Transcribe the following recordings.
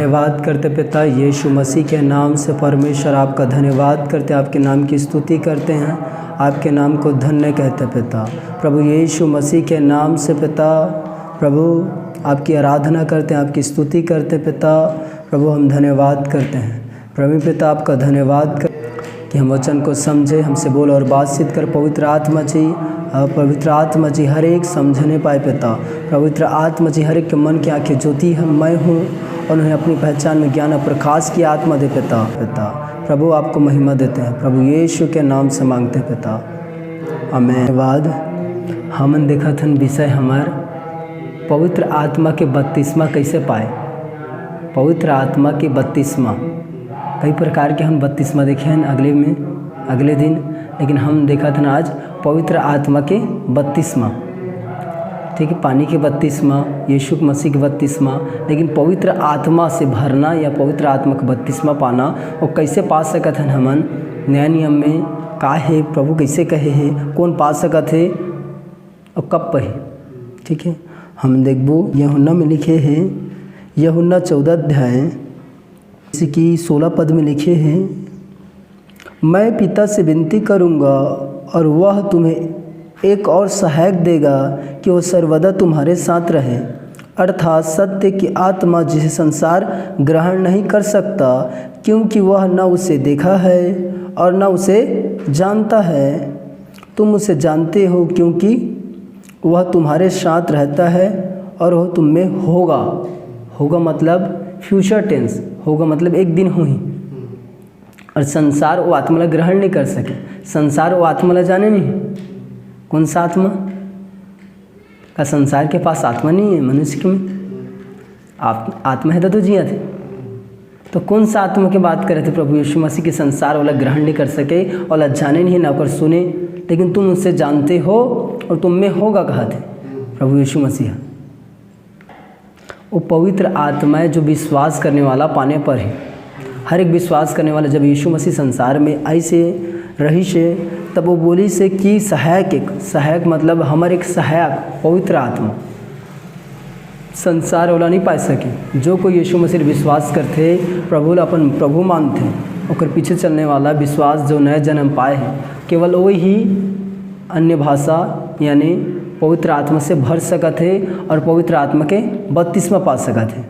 धन्यवाद करते पिता यीशु मसीह के नाम से। परमेश्वर आपका धन्यवाद करते, आपके नाम की स्तुति करते हैं, आपके नाम को धन्य कहते पिता। प्रभु यीशु मसीह के नाम से पिता, प्रभु आपकी आराधना करते हैं, आपकी स्तुति करते पिता। प्रभु हम धन्यवाद करते हैं प्रभु पिता, आपका धन्यवाद कर कि हम वचन को समझे, हमसे बोल और बातचीत कर। पवित्र आत्मा जी हर एक समझने पाए पिता। पवित्र आत्मा जी हर एक के मन की आंखें ज्योति मैं हूँ और उन्हें अपनी पहचान में ज्ञान और प्रकाश की आत्मा दे पिता। प्रभु आपको महिमा देते हैं, प्रभु यीशु के नाम से मांगते हैं पिता, आमीन। धन्यवाद। हमन देखत हन विषय हमार पवित्र आत्मा के बपतिस्मा कैसे पाए। पवित्र आत्मा के बपतिस्मा कई प्रकार के हम बपतिस्मा देखे हैं अगले दिन, लेकिन हम देखा था आज पवित्र आत्मा के बपतिस्मा। ठीक है, पानी के बपतिस्मा, यीशु मसीह के बपतिस्मा, लेकिन पवित्र आत्मा से भरना या पवित्र आत्मा का बपतिस्मा पाना और कैसे पा सकत हैं हमन। नया नियम में का है, प्रभु कैसे कहे है, कौन पा सकत है और कब पहे। ठीक है, हम देखबो यूहन्ना में लिखे हैं, यूहन्ना 14 अध्याय की 16 पद में लिखे हैं, मैं पिता से विनती करूँगा और वह तुम्हें एक और सहायक देगा कि वह सर्वदा तुम्हारे साथ रहे, अर्थात सत्य की आत्मा जिसे संसार ग्रहण नहीं कर सकता, क्योंकि वह न उसे देखा है और न उसे जानता है। तुम उसे जानते हो क्योंकि वह तुम्हारे साथ रहता है और वह तुम में होगा मतलब फ्यूचर टेंस, होगा मतलब एक दिन हो ही। और संसार वो आत्मा ला ग्रहण नहीं कर सके, संसार वो आत्मा ला जाने नहीं। कौन सा आत्मा का? संसार के पास आत्मा नहीं है मनुष्य के में। आत्मा है तो जिया थे। तो कौन सा आत्मा की बात कर रहे थे प्रभु यीशु मसीह के? संसार वाला ग्रहण नहीं कर सके और जाने नहीं, ना कर सुने, लेकिन तुम उससे जानते हो और तुम में होगा कहा थे प्रभु यीशु मसीह। वो पवित्र आत्मा है जो विश्वास करने वाला पाने पर है। हर एक विश्वास करने वाला जब यीशु मसीह संसार में आई से रही से, तब वो बोली से कि सहायक मतलब हमारे एक सहायक पवित्र आत्मा संसार वाला नहीं पा सके। जो कोई यीशु मसीह विश्वास करते, प्रभु अपन प्रभु मानते, और पीछे चलने वाला विश्वास जो नया जन्म पाए हैं, केवल वही ही अन्य भाषा यानी पवित्र आत्मा से भर सकत है और पवित्र आत्मा के बपतिस्मा पा सकत है।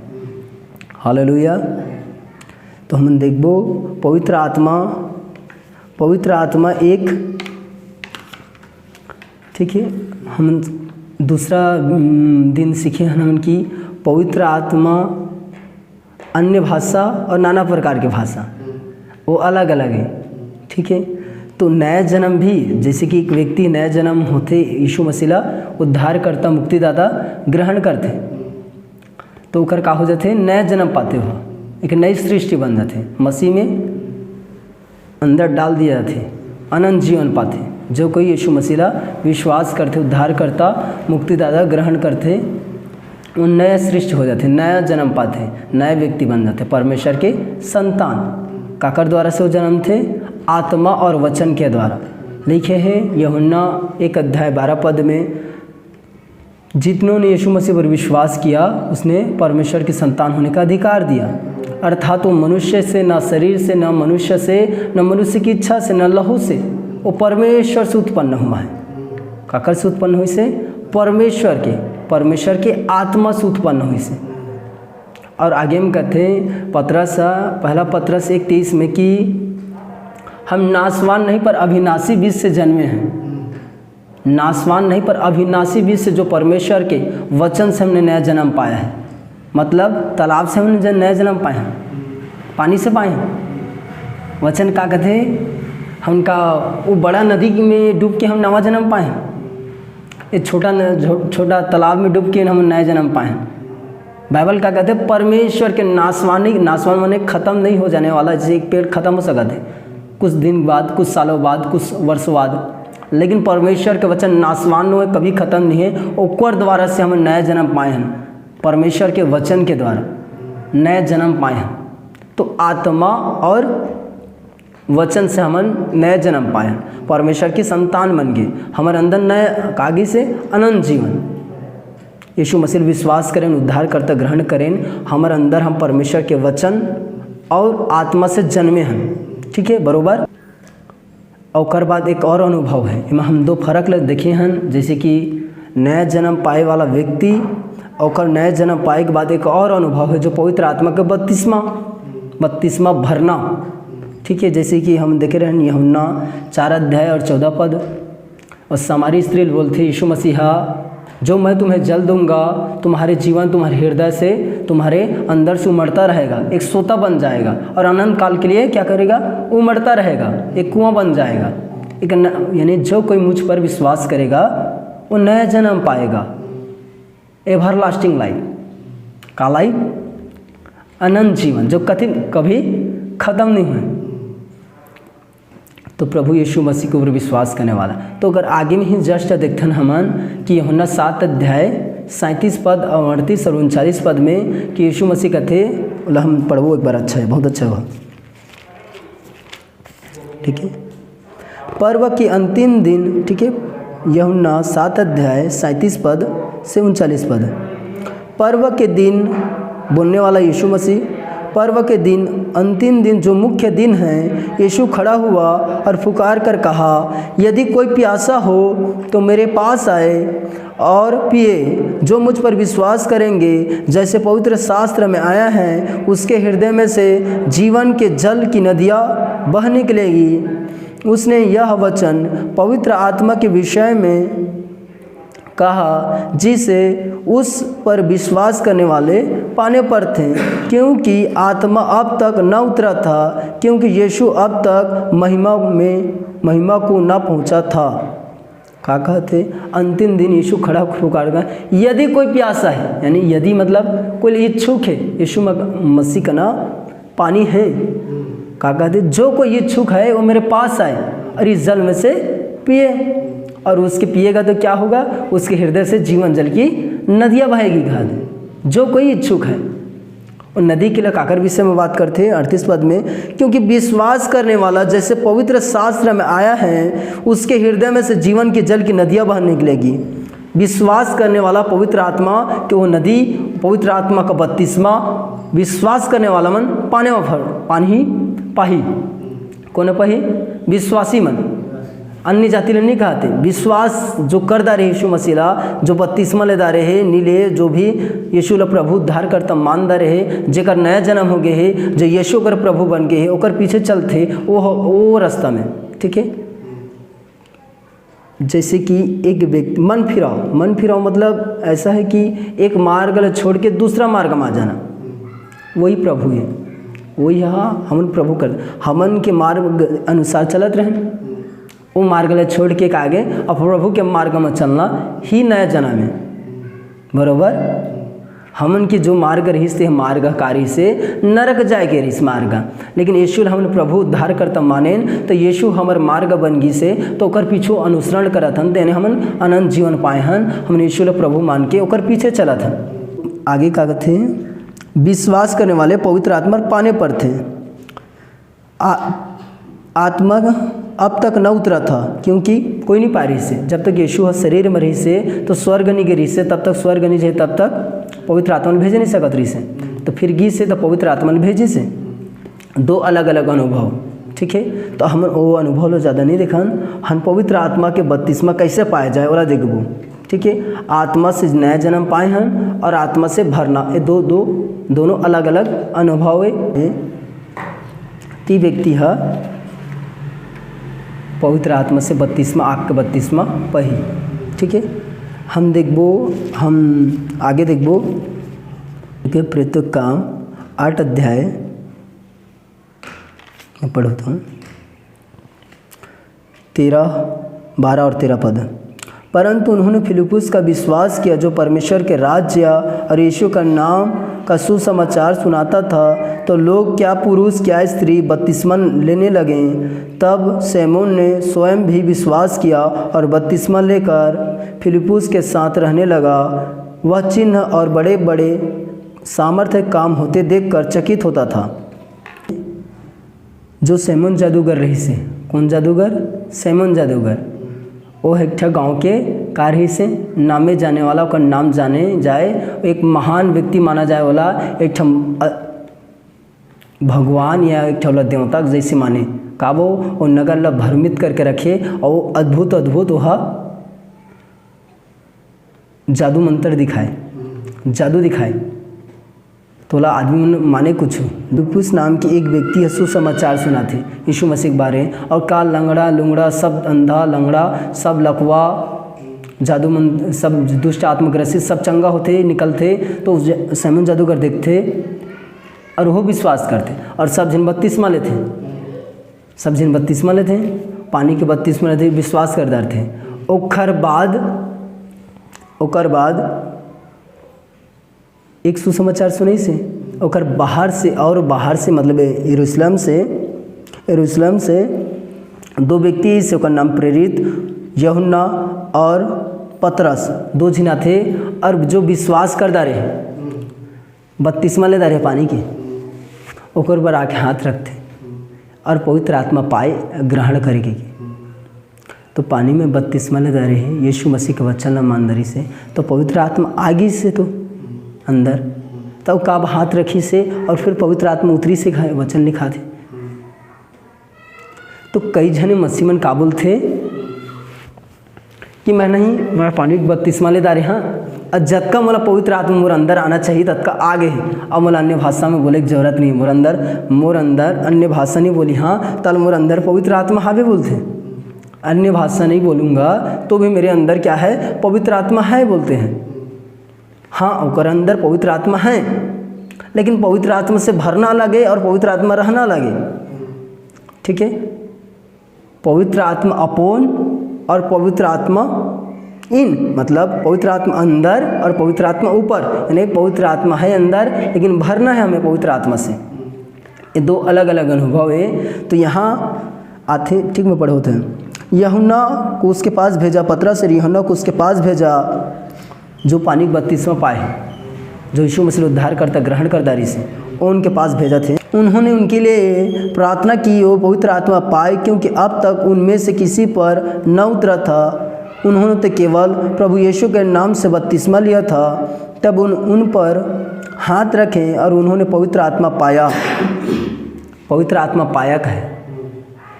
हालेलुया। तो हम देखबो पवित्र आत्मा एक, ठीक है, हम दूसरा दिन सीखे हैं हम कि पवित्र आत्मा अन्य भाषा और नाना प्रकार की भाषा वो अलग अलग है। ठीक है, तो नया जन्म भी जैसे कि एक व्यक्ति नया जन्म होते यीशु मसीह उद्धार करता मुक्तिदाता ग्रहण करते, तो ओकर का हो जाते नया जन्म पाते हो, एक नई सृष्टि बन जाते, मसीह में अंदर डाल दिया जाते, अनंत जीवन पाते। जो कोई यीशु मसीह विश्वास करते, उद्धार करता मुक्तिदाता ग्रहण करते, वो नया सृष्टि हो जाते, नया जन्म पाते, नए व्यक्ति बन जाते, परमेश्वर के संतान। काकर द्वारा से वो जन्म थे? आत्मा और वचन के द्वारा। लिखे हैं यूहन्ना 1 अध्याय 12 पद में, जितनों ने यीशु मसीह पर विश्वास किया उसने परमेश्वर के संतान होने का अधिकार दिया। अर्थात वो मनुष्य से, ना शरीर से, ना मनुष्य से, न मनुष्य की इच्छा से, न लहू से, वो परमेश्वर से उत्पन्न हुआ है। काकर से उत्पन्न हुई से? परमेश्वर के आत्मा से उत्पन्न हुई से। और आगे में कहते पहला पत्रस 1:23 में कि हम नाशवान नहीं पर अविनाशी बीज से जन्मे हैं। नाशवान नहीं पर अविनाशी बीज से, जो परमेश्वर के वचन से हमने नया जन्म पाया है। मतलब तालाब से हमने नया जन्म पाया है, पानी से पाए हैं। वचन का कहते हमका वो बड़ा नदी में डूब के हम नवा जन्म पाए हैं, एक छोटा तालाब में डूब के हम नया जन्म पाए हैं। बाइबल का कहते हैं परमेश्वर के नाशवान माने ख़त्म नहीं हो जाने वाला, जैसे एक पेड़ ख़त्म हो सकता है कुछ दिन बाद, कुछ सालों बाद, कुछ वर्षों बाद, लेकिन परमेश्वर के वचन नाशवान हो, कभी ख़त्म नहीं है। ओकर द्वारा से हम नया जन्म पाए हैं, परमेश्वर के वचन के द्वारा नया जन्म पाए हैं। तो आत्मा और वचन से हम नया जन्म पाए हैं, परमेश्वर की संतान बन गए, हमारे अंदर नए आगे से अनंत जीवन। यीशु मसीह विश्वास करें, उद्धार करता ग्रहण करें, हमारे अंदर हम परमेश्वर के वचन और आत्मा से जन्मे हैं। ठीक है, बरोबर। और बाद एक और अनुभव है, इमें हम दो फर्क देखे हैं, जैसे कि नया जन्म पाए वाला व्यक्ति और नया जन्म पाए के बाद एक और अनुभव है जो पवित्र आत्मा के बत्तीसवा भरना। ठीक है, जैसे कि हम देखे रहे यूहन्ना 4 अध्याय और 14 पद, और सामारी स्त्री बोलती यीशु मसीहा, जो मैं तुम्हें जल दूंगा, तुम्हारे जीवन तुम्हारे हृदय से तुम्हारे अंदर से उमड़ता रहेगा, एक सोता बन जाएगा और अनंत काल के लिए क्या करेगा, उमड़ता रहेगा, एक कुआं बन जाएगा। एक यानी जो कोई मुझ पर विश्वास करेगा वो नया जन्म पाएगा, एवर लास्टिंग लाइफ का लाइफ, अनंत जीवन जो कभी ख़त्म नहीं हुए। तो प्रभु यीशु मसीह के ऊपर विश्वास करने वाला। तो अगर आगे में ही जस्ट देखते हैं हमन कि यूहन्ना 7 अध्याय 37 पद और 38 और 39 पद में कि यीशु मसीह कहते, हम पढ़ो एक बार, अच्छा है, बहुत अच्छा हुआ। ठीक है, पर्व के अंतिम दिन, ठीक है, यूहन्ना 7 अध्याय 37 पद से 39 पद। पर्व के दिन बोलने वाला यीशु मसीह, पर्व के दिन, अंतिम दिन जो मुख्य दिन है, यीशु खड़ा हुआ और पुकार कर कहा, यदि कोई प्यासा हो तो मेरे पास आए और पिए। जो मुझ पर विश्वास करेंगे, जैसे पवित्र शास्त्र में आया है, उसके हृदय में से जीवन के जल की नदियाँ बह निकलेगी। उसने यह वचन पवित्र आत्मा के विषय में कहा, जिसे उस पर विश्वास करने वाले पाने पर थे, क्योंकि आत्मा अब तक न उतरा था, क्योंकि यीशु अब तक महिमा को न पहुंचा था। क्या कहते, अंतिम दिन यीशु खड़ा पुकार कर, यदि कोई प्यासा है, यानी यदि मतलब कोई इच्छुक है, यीशु मसीह का ना पानी है। क्या कहते, जो कोई इच्छुक है वो मेरे पास आए और इस जल में से पिए, और उसके पिएगा तो क्या होगा, उसके हृदय से जीवन जल की नदियाँ बहेगी। घाट जो कोई इच्छुक है, और नदी के लिए काकर विषय में बात करते हैं 38 पद में, क्योंकि विश्वास करने वाला, जैसे पवित्र शास्त्र में आया है, उसके हृदय में से जीवन के जल की नदियाँ बह निकलेगी। विश्वास करने वाला पवित्र आत्मा कि वो नदी, पवित्र आत्मा का बत्तीसवा, विश्वास करने वाला मन पाने पाही कौन पाही, विश्वासी मन, अन्य जाति ने नहीं कहते, विश्वास जो कर दा रहे यीशु मसीह, जो बत्तीसमा ले दा रहे नीले, जो भी यीशु ला प्रभु उद्धार करता मान दा रहे, जेकर नया जन्म हो गए है, जो यीशु कर प्रभु बन गए है, ओकर पीछे चलते वो रास्ता में। ठीक है, जैसे कि एक व्यक्ति मन फिराओ मतलब ऐसा है कि एक मार्ग छोड़ के दूसरा मार्ग में आ जाना, वही प्रभु है, वही यहाँ हमन प्रभु कर, हमन के मार्ग अनुसार चलत रहें, वो मार्ग छोड़ के आगे और प्रभु के मार्ग में चलना ही नया जन्म है। बरोबर, हमन की जो मार्ग रही से मार्ग कार्य से नरक जाए के इस मार्ग, लेकिन यीशु हमन प्रभु उद्धार करता माने, तो यीशु हमार मार्ग बनगी से तो ओकर पीछे अनुसरण करत हन, तेने हमन अनंत जीवन पाए हन। हमन यीशु ला प्रभु मान के ओकर पीछे चलत हन। आगे का कहते, विश्वास करने वाले पवित्र आत्मा पाने पर थे। आत्मा अब तक न उतरा था, क्योंकि कोई नहीं पा रही से, जब तक यीशु शरीर में रही से तो स्वर्ग नहीं गिरी से, तब तक स्वर्ग नहीं जाए, तब तक पवित्र आत्मा ने भेजे नहीं सकत रही से, तो फिर गी से तो पवित्र आत्मा ने भेजे से। दो अलग अलग अनुभव। ठीक है, तो हम वो अनुभव लो ज़्यादा नहीं देखन, हम पवित्र आत्मा के बत्तीसमा कैसे पाया जाए वाला देखबो। ठीक है, आत्मा से नया जन्म पाए हैं और आत्मा से भरना, ये दोनों अलग अलग अनुभव है। ती व्यक्ति है पवित्र आत्मा से बत्तीसमा, आग के बत्तीसमा पही। ठीक है, हम आगे देखबो के प्रेत काम 8 अध्याय मैं पढ़ता हूँ 12 और 13 पद। परंतु उन्होंने फिलिप्पुस का विश्वास किया, जो परमेश्वर के राज्य और यीशु का नाम का सुसमाचार सुनाता था, तो लोग क्या पुरुष क्या स्त्री बपतिस्मा लेने लगे। तब सिमोन ने स्वयं भी विश्वास किया और बपतिस्मा लेकर फिलिप्पुस के साथ रहने लगा। वह चिन्ह और बड़े बड़े सामर्थ्य काम होते देखकर चकित होता था। जो सिमोन जादूगर रही से, कौन जादूगर? सिमोन जादूगर। वो एक गांव के कार्य से नामे जाने वाला, का नाम जाने जाए, एक महान व्यक्ति माना जाए वाला, एक भगवान या एक ठोला देवता जैसे माने का वो नगर ला भ्रमित करके रखे और अद्भुत अद्भुत वह जादू मंत्र दिखाए, जादू दिखाए तोला आदमी माने कुछ। लुपुस नाम की एक व्यक्ति है सुसमाचार सुनाते यीशु मसीह के बारे, और का लंगड़ा लुंगड़ा सब, अंधा लंगड़ा सब, लकवा जादू मंत्र सब, दुष्ट आत्मग्रसित सब चंगा होते निकलते। तो सैमन जादूगर देखते और वो विश्वास करते, और सब जिन बपतिस्मा लेते, सब जिन बपतिस्मा लेते, पानी के बपतिस्मा लेते, विश्वास कर डरते। ओकर बाद एक सुसमाचार सुनई से ओकर बाहर से, और बाहर से मतलब यरूशलेम से दो व्यक्ति से, ओकर नाम प्रेरित यूहन्ना और पतरस, दो जना थे, और जो विश्वास कर डारे बपतिस्मा ले डारे पानी के, ओकर पर आके हाथ रखते और पवित्र आत्मा पाए ग्रहण करेगी। तो पानी में बपतिस्मा ले डारे हैं यीशु मसीह के वचन न ईमानदारी से, तो पवित्र आत्मा आगे से तो अंदर तब काब हाथ रखी से, और फिर पवित्र आत्मा उतरी से वचन लिखा थे। तो कई जने मसीह मन काबुल थे कि मैं पानी के बपतिस्मा ले डारे, हाँ, और जतका मोला पवित्र आत्मा मोर अंदर आना चाहिए ततका आगे है, और मोला अन्य भाषा में बोले की जरूरत नहीं, मोर अंदर अन्य भाषा नहीं बोली, हाँ, तल मोर अंदर पवित्र आत्मा हावे बोलते, अन्य भाषा नहीं बोलूँगा तो भी मेरे अंदर क्या है, पवित्र आत्मा है बोलते हैं। हाँ, ओकर अंदर पवित्र आत्मा है, लेकिन पवित्र आत्मा से भरना लगे और पवित्र आत्मा रहना लगे, ठीक है। पवित्र आत्मा अपोन और पवित्र आत्मा इन, मतलब पवित्र आत्मा अंदर और पवित्र आत्मा ऊपर, यानी पवित्र आत्मा है अंदर लेकिन भरना है हमें पवित्र आत्मा से। ये दो अलग अलग अनुभव है। तो यहाँ आते ठीक में पढ़े होते हैं, यूहन्ना को उसके पास भेजा, पतरस और यूहन्ना को उसके पास भेजा, जो पानी का बपतिस्मा पाए, जो यीशु मसीह उद्धार करता ग्रहण कर दारी से, उनके पास भेजा थे। उन्होंने उनके लिए प्रार्थना की वो पवित्र आत्मा पाए, क्योंकि अब तक उनमें से किसी पर न उतरा था। उन्होंने तो केवल प्रभु यीशु के नाम से बपतिस्मा लिया था। तब उन पर हाथ रखे और उन्होंने पवित्र आत्मा पाया। पवित्र आत्मा पाया का है,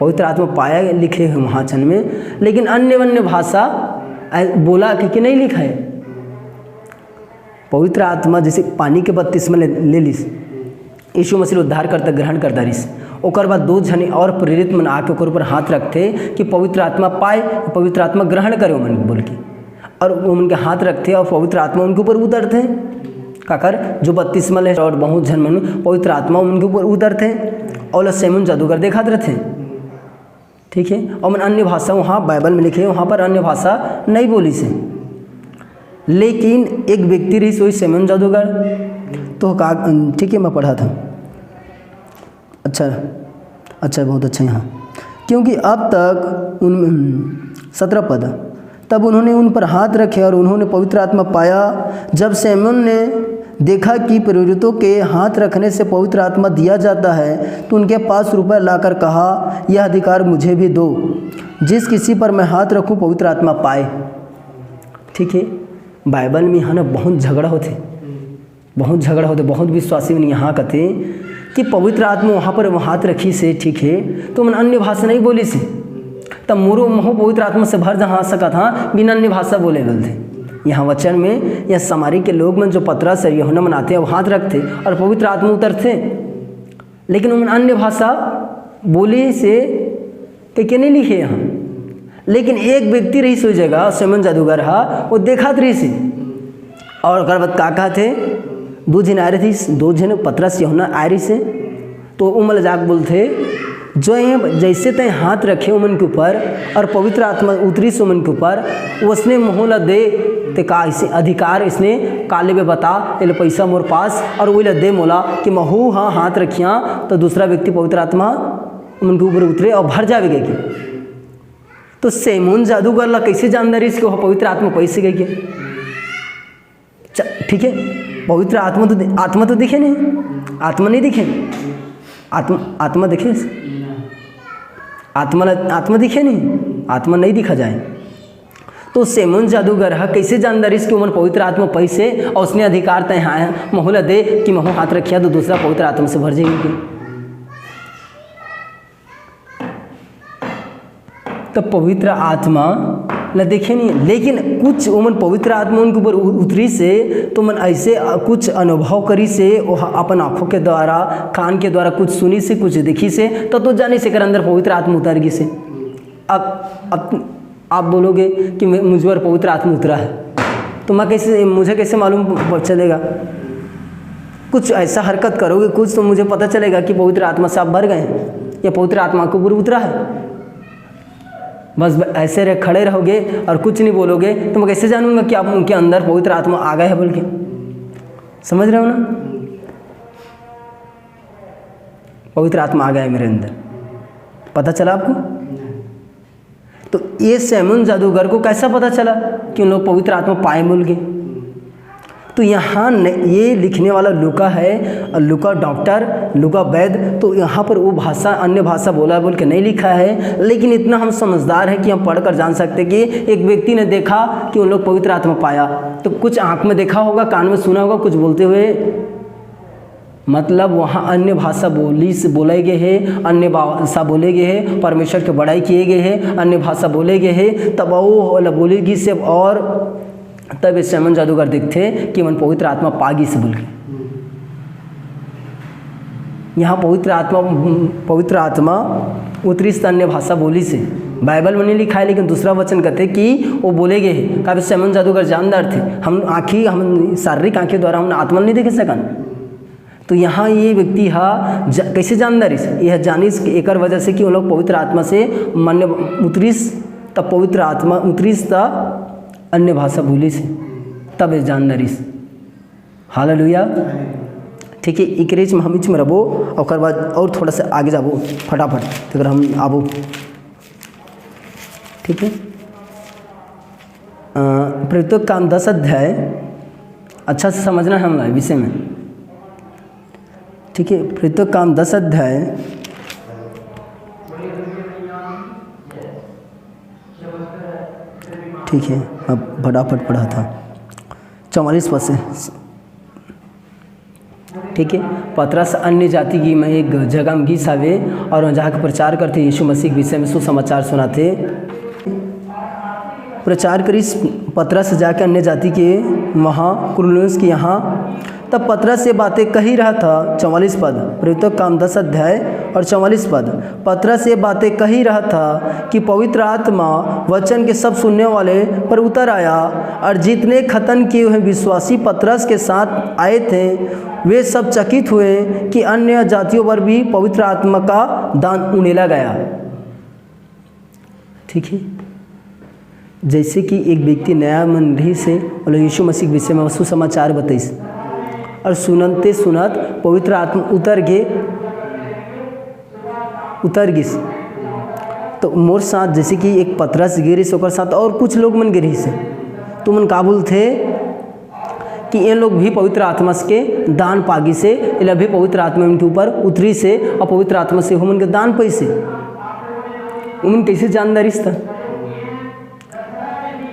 पवित्र आत्मा पाया लिखे हैं महाचन में, लेकिन अन्य भाषा बोला कि नहीं लिखा है। पवित्र आत्मा जैसे पानी के बपतिस्मा ले लिस, यीशु मसीह उद्धार करता ग्रहण करता रिस, ओकर बाद दो जने और प्रेरित मन आके ओकर ऊपर हाथ रखते कि पवित्र आत्मा पाए, पवित्र आत्मा ग्रहण करे मन बोल के, और वो उनके हाथ रखते और पवित्र आत्मा उनके ऊपर उतरते काकर जो बपतिस्मा ले, और बहुत जन मन पवित्र आत्मा उनके ऊपर उतरते और सेमन जादूगर दिखाते रहते, ठीक है। और मन अन्य भाषा वहाँ बाइबल में लिखे, वहाँ पर अन्य भाषा नहीं बोली से, लेकिन एक व्यक्ति रही सोई सेमन जादूगर, तो का ठीक है मैं पढ़ा था, अच्छा बहुत अच्छा यहाँ, क्योंकि अब तक उन 17 पद, तब उन्होंने उन पर हाथ रखे और उन्होंने पवित्र आत्मा पाया। जब सेमन ने देखा कि प्रेरितों के हाथ रखने से पवित्र आत्मा दिया जाता है, तो उनके पास रुपया लाकर कहा, यह अधिकार मुझे भी दो, जिस किसी पर मैं हाथ रखूं पवित्र आत्मा पाए। ठीक है, बाइबल में यहाँ ना बहुत झगड़ा होते, बहुत विश्वासी मन यहाँ कहते कि पवित्र आत्मा वहाँ पर हाथ रखी से, ठीक है, तो मन अन्य भाषा नहीं बोली से, तब मोरो महो पवित्र आत्मा से भर जहाँ सका था बिना अन्य भाषा बोले बोलते। यहाँ वचन में या समारी के लोग मन जो पतरस और यूहन्ना मन आते हैं वो हाथ रखते और पवित्र आत्मा उतरते, लेकिन उन्होंने अन्य भाषा बोली से के नहीं लिखे यहाँ। लेकिन एक व्यक्ति रही सो जगह सेमन जादूगर हा, वो देखा रही सी, और अगर बात का थे दो जन आ रही थी, दो जन पतरस यूहन्ना आ रही से, तो उमल जाक बोलते जो ये जैसे तय हाथ रखे उमन के ऊपर और पवित्र आत्मा उतरी से उमन के ऊपर, उसने मोहला दे ते का इसे अधिकार इसने काले में बता ले पैसा मोर पास, और वही दे मोला कि महू हाँ हाथ रखिया, तो दूसरा व्यक्ति पवित्र आत्मा उनके ऊपर उतरे और भर जाएगा कि। तो सेमोन जादूगर ला कैसे जानदार इसको पवित्र आत्मा पैसे गई के, ठीक है, पवित्र आत्मा तो दिखे नहीं, आत्मा नहीं दिखे, आत्मा दिखे, आत्मा दिखे नहीं, आत्मा नहीं दिखा जाए। तो सेमुन जादूगर है कैसे जानदार इसकी उम्र पवित्र आत्मा पैसे और उसने अधिकार तय है महुला दे कि महू हाथ रखिया तो दूसरा पवित्र आत्मा से भर जाएगी। तो पवित्र आत्मा न देखे नहीं, लेकिन कुछ उमन पवित्र आत्मा उनके ऊपर उतरी से तो मन ऐसे कुछ अनुभव करी से अपन आँखों के द्वारा कान के द्वारा कुछ सुनी से कुछ देखी से तो जाने से कर अंदर पवित्र आत्मा उतर गई से। अब आप बोलोगे कि मुझ पर पवित्र आत्मा उतरा है तो मुझे कैसे मालूम चलेगा? कुछ ऐसा हरकत करोगे कुछ तो मुझे पता चलेगा कि पवित्र आत्मा से आप भर गए हैं या पवित्र आत्मा के ऊपर उतरा है। बस ऐसे खड़े रहोगे और कुछ नहीं बोलोगे तो मैं कैसे जानूंगा कि आप उनके अंदर पवित्र आत्मा आ गए है बोल के? समझ रहे हो ना? पवित्र आत्मा आ गया है मेरे अंदर, पता चला आपको? तो ये सेमुन जादूगर को कैसा पता चला कि उन लोग पवित्र आत्मा पाए बोल के? तो यहाँ ये लिखने वाला लूका है, लूका डॉक्टर, लूका वैद्य, तो यहाँ पर वो भाषा अन्य भाषा बोला बोल के नहीं लिखा है, लेकिन इतना हम समझदार हैं कि हम पढ़कर जान सकते कि एक व्यक्ति ने देखा कि उन लोग पवित्र आत्मा पाया, तो कुछ आँख में देखा होगा, कान में सुना होगा कुछ बोलते हुए, मतलब वहाँ अन्य भाषा बोले गए हैं, अन्य भाषा बोले गए हैं, परमेश्वर के बड़ाई किए गए हैं, अन्य भाषा बोले गए हैं, तब वो बोलेगी से और तब इस सेमुन जादूगर देखते कि मन पवित्र आत्मा पागी से बोल के। यहाँ पवित्र आत्मा उतरी अन्य भाषा बोली से बाइबल में नहीं लिखा है, लेकिन दूसरा वचन कहते कि वो बोले गए हैं। काफी सेमुन जादूगर जानदार थे, हम शारीरिक आँखें द्वारा हम आत्मा नहीं देख सकन। तो यहाँ ये व्यक्ति कैसे जानदार यह जानिस एक वजह से कि उन लोग पवित्र आत्मा से मन उतरीस, तब पवित्र आत्मा उतरीस तब अन्य भाषा बोली से, तब ये जानदारिस। हालेलुया। ठीक है, एक रेज में हम इच में रहो और बाद और थोड़ा सा आगे जाबो फटाफट अगर हम आबो। ठीक है, प्रेरितों काम 10 अध्याय अच्छा से समझना है हमारे विषय में। ठीक है, प्रेरितों काम 10 अध्याय ठीक है, अब फटाफट पढ़ा था 44 पद से। ठीक है, पतरस अन्य जाति की मैं एक जगह में गीस आवे और वहाँ जाकर प्रचार करते यीशु मसीह के विषय में सुसमाचार सुनाते। प्रचार करी पतरस जाके अन्य जाति के वहाँ कुरनेलियुस के यहाँ, तब पतरस ये बातें कही रहा था। 44 पद, प्रेरितों काम 10 अध्याय और 44 पद। पतरस ये बातें कही रहा था कि पवित्र आत्मा वचन के सब सुनने वाले पर उतर आया और जितने खतन किए हुए विश्वासी पतरस के साथ आए थे वे सब चकित हुए कि अन्य जातियों पर भी पवित्र आत्मा का दान उंडेला गया। ठीक है, जैसे कि एक व्यक्ति नया मंदिर से और यीशु मसीह के विषय में सुसमाचार बताइस और सुनते सुनत पवित्र आत्मा उतर गिस, तो मोर साथ जैसे कि एक पतरस गिरिस ओकर साथ और कुछ लोग मन गिरी से, तो मन काबुल थे कि ये लोग भी पवित्र आत्मा के दान पागी से, ये भी पवित्र आत्मा उनके ऊपर उतरी से और पवित्र आत्मा से हम उनके दान पैसे उन कैसे जानदारिस था।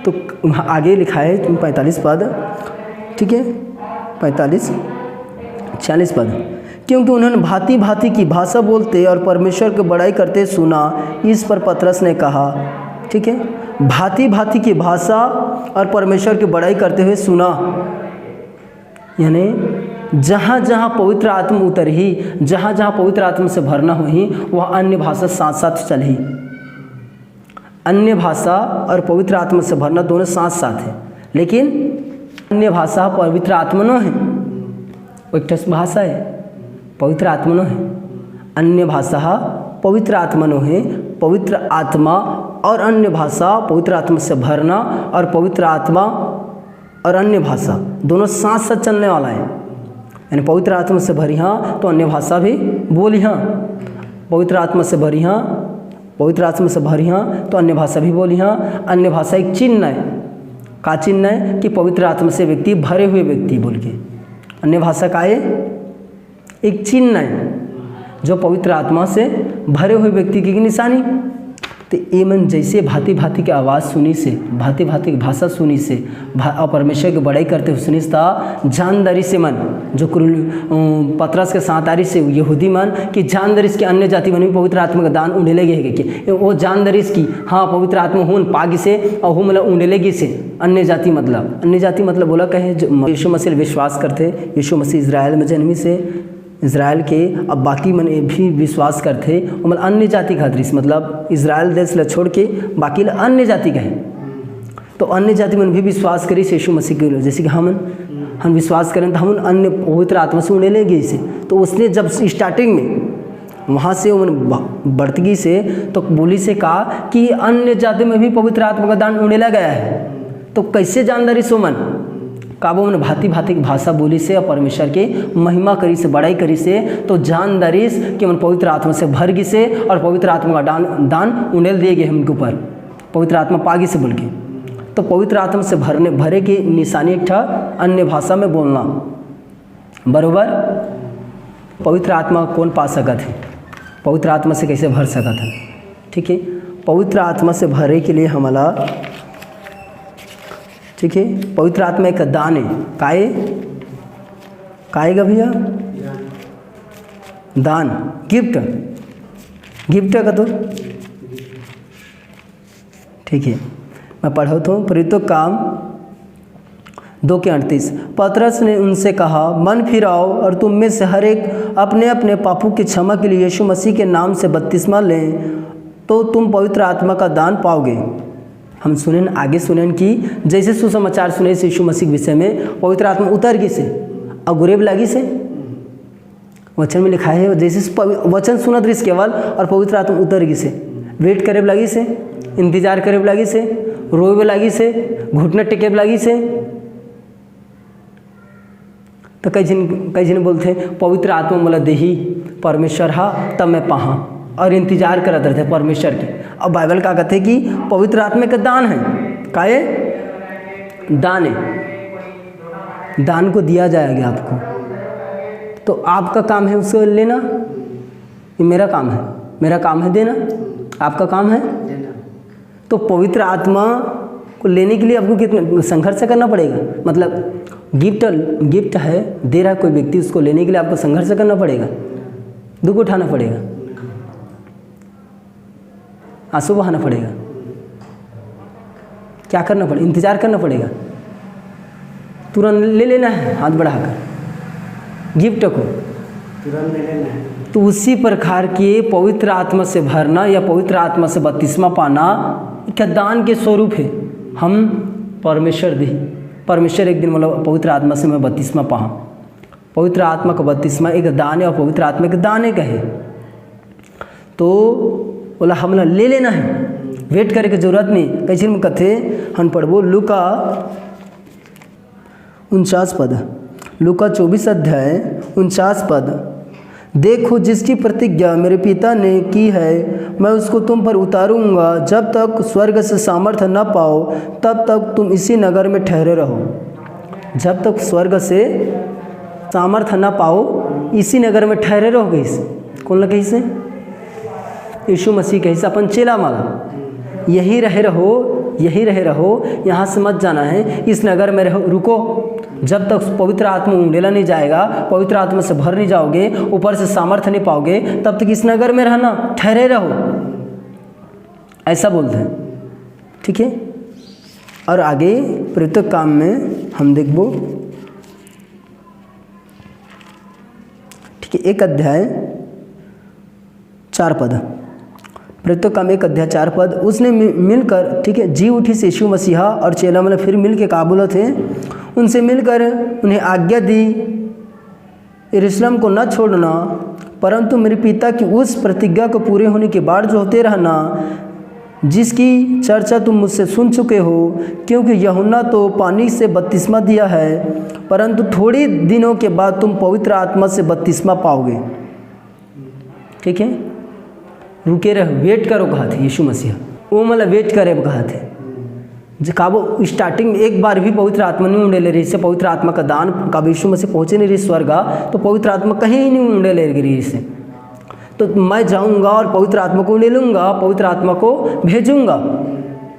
तो वहाँ आगे लिखा है 45 पद। ठीक है, 45-46 पद, क्योंकि उन्होंने भांति भांति की भाषा बोलते और परमेश्वर की बड़ाई करते सुना। इस पर पतरस ने कहा, ठीक है, भांति भांति की भाषा और परमेश्वर की बड़ाई करते हुए सुना, यानी जहाँ जहाँ पवित्र आत्मा उतरी, जहाँ जहाँ पवित्र आत्मा से भरना हुई, वह अन्य भाषा साथ साथ चली। अन्य भाषा और पवित्र आत्मा से भरना दोनों साथ साथ है, लेकिन अन्य भाषा पवित्र आत्मा न है, एक भाषा है पवित्र आत्मा न है। अन्य भाषा पवित्र आत्मा न है, पवित्र आत्मा और अन्य भाषा पवित्र आत्मा से भरना और पवित्र आत्मा और अन्य भाषा दोनों साथ साथ चलने वाला है। यानी पवित्र आत्मा से भरी हाँ तो अन्य भाषा भी बोली हाँ, पवित्र आत्मा से भरी हाँ, पवित्र आत्मा से भरी हाँ तो अन्य भाषा भी बोली हाँ। अन्य भाषा एक चिन्ह है, का चिन्ह है कि पवित्र आत्मा से व्यक्ति भरे हुए व्यक्ति बोल के। अन्य भाषा का है एक चिन्ह है जो पवित्र आत्मा से भरे हुए व्यक्ति की निशानी। तो ये मन जैसे भांति भांति के आवाज़ सुनी से, भांति भांति की भाषा सुनी से और परमेश्वर की बड़ाई करते हुए सुनी था जानदारी से मन जो पतरस के सातारी से यहूदी मन कि जानदारी के अन्य जाति मन भी पवित्र आत्मा का दान उंडे लगे है कि वो जानदारी की हाँ पवित्र आत्मा हूँ पागी से और हूँ मतलब उंडे लगी से अन्य जाति मतलब बोला कहे जो यीशु मसीह विश्वास करते, यीशु मसीह इज़राइल में जन्मी से इज़राइल के अब बाकी मन भी विश्वास करते मतलब अन्य जाति का दृश्य मतलब इज़राइल देश ला छोड़ के बाकी अन्य जाति का है। तो अन्य जाति मन भी विश्वास करी यीशु मसीह के, जैसे कि हम विश्वास करें तो हम अन्य पवित्र आत्मा से उड़े ले गए से। तो उसने जब स्टार्टिंग में वहाँ से बढ़तगी से तो बोली से कहा कि अन्य जाति में भी पवित्र आत्मा का दान उड़ेला गया है। तो कैसे जानदारी सो मन काबो मन भांति भांति भाषा बोली से और परमेश्वर के महिमा करी से बड़ाई करी से तो जानदारिस कि मन पवित्र आत्मा से भर गई से और पवित्र आत्मा का दान उंडेल दिए गए उनके ऊपर पवित्र आत्मा पागी से बोल के। तो पवित्र आत्मा से भरे की निशानी एक था अन्य भाषा में बोलना बरोबर। पवित्र आत्मा कौन पा सकत है, पवित्र आत्मा से कैसे भर सकत है? ठीक है, पवित्र आत्मा से भरे के लिए हमारा ठीक है पवित्र आत्मा एक दान है। काएगा भैया दान गिफ्ट का तो ठीक है। मैं पढ़ता हूँ प्रेरितों काम 2:38। पतरस ने उनसे कहा मन फिराओ और तुम में से हर एक अपने अपने पापों की क्षमा के लिए यीशु मसीह के नाम से बपतिस्मा लें तो तुम पवित्र आत्मा का दान पाओगे। हम सुनें आगे सुनें कि जैसे सुसमाचार सुने यीशु मसीह के विषय में पवित्र आत्मा उतर गई से और गुरेब लगी से वचन में लिखा है जैसे वचन सुनत रही केवल और पवित्र आत्मा उतर गई से वेट करे लगी से इंतजार करे लगी से रोए लगी से घुटने टेके लगी से। तो कई जन बोलते पवित्र आत्मा मला देही परमेश्वर हा तब मैं पहा और इंतजार करते रहते परमेश्वर के। अब बाइबल का कहते हैं कि पवित्र आत्मा का दान है, काहे दान है, दान को दिया जाएगा आपको। तो आपका काम है उसको लेना, ये मेरा काम है देना, आपका काम है देना। तो पवित्र आत्मा को लेने के लिए आपको कितना संघर्ष करना पड़ेगा, मतलब गिफ्ट है दे रहा कोई व्यक्ति, उसको लेने के लिए आपको संघर्ष करना पड़ेगा, दुख उठाना पड़ेगा, आंसू बहाना पड़ेगा, क्या करना पड़ेगा, इंतजार करना पड़ेगा, तुरंत ले लेना है हाथ बढ़ाकर गिफ्ट को तुरंत ले लेना है। तो उसी प्रकार के पवित्र आत्मा से भरना या पवित्र आत्मा से बपतिस्मा पाना क्या दान के स्वरूप है। हम परमेश्वर एक दिन मतलब पवित्र आत्मा से मैं बपतिस्मा पाऊँ, पवित्र आत्मा का बपतिस्मा एक दान है और पवित्र आत्मा के दाने का है। तो बोला हमला ले लेना है, वेट करे की जरूरत नहीं। कैसे में कथे हम पढ़बो लूका 49 पद, लूका 24 अध्याय 49 पद। देखो जिसकी प्रतिज्ञा मेरे पिता ने की है मैं उसको तुम पर उतारूंगा, जब तक स्वर्ग से सामर्थ्य न पाओ तब तक तुम इसी नगर में ठहरे रहो। जब तक स्वर्ग से सामर्थ्य न पाओ इसी नगर में ठहरे रहोगे। कौन लगे इसे? यीशु मसीह के हिस्सा अपन चेला माला, यही रहे रहो, यहाँ से मत जाना है, इस नगर में रहो, रुको। जब तक पवित्र आत्मा उंडेला नहीं जाएगा, पवित्र आत्मा से भर नहीं जाओगे, ऊपर से सामर्थ्य नहीं पाओगे, तब तक इस नगर में रहना, ठहरे रहो, ऐसा बोलते हैं। ठीक है, और आगे प्रेरित काम में हम देखबो। ठीक है, 1 अध्याय 4 पद, प्रेरित काम 1 अध्याय 4 पद। उसने मिलकर ठीक है जी उठी से यीशु मसीहा और चेला मतलब फिर मिल के काबुल थे, उनसे मिलकर उन्हें आज्ञा दी यरूशलेम को न छोड़ना, परंतु मेरे पिता की उस प्रतिज्ञा को पूरे होने के बाद जो होते रहना जिसकी चर्चा तुम मुझसे सुन चुके हो, क्योंकि यूहन्ना तो पानी से बपतिस्मा दिया है, परंतु थोड़े दिनों के बाद तुम पवित्र आत्मा से बपतिस्मा पाओगे। ठीक है, रुके रहो, वेट करो कहा थे यीशु मसीहा, वो मतलब वेट करे कहा थे। काबो स्टार्टिंग में एक बार भी पवित्र आत्मा नहीं उंडे ले रही से, पवित्र आत्मा का दान काबो यीशु मसीह पहुँचे नहीं रही स्वर्ग, तो पवित्र आत्मा कहीं नहीं उंडे ले रही से। तो मैं जाऊंगा और पवित्र आत्मा को ले लूँगा, पवित्र आत्मा को भेजूंगा।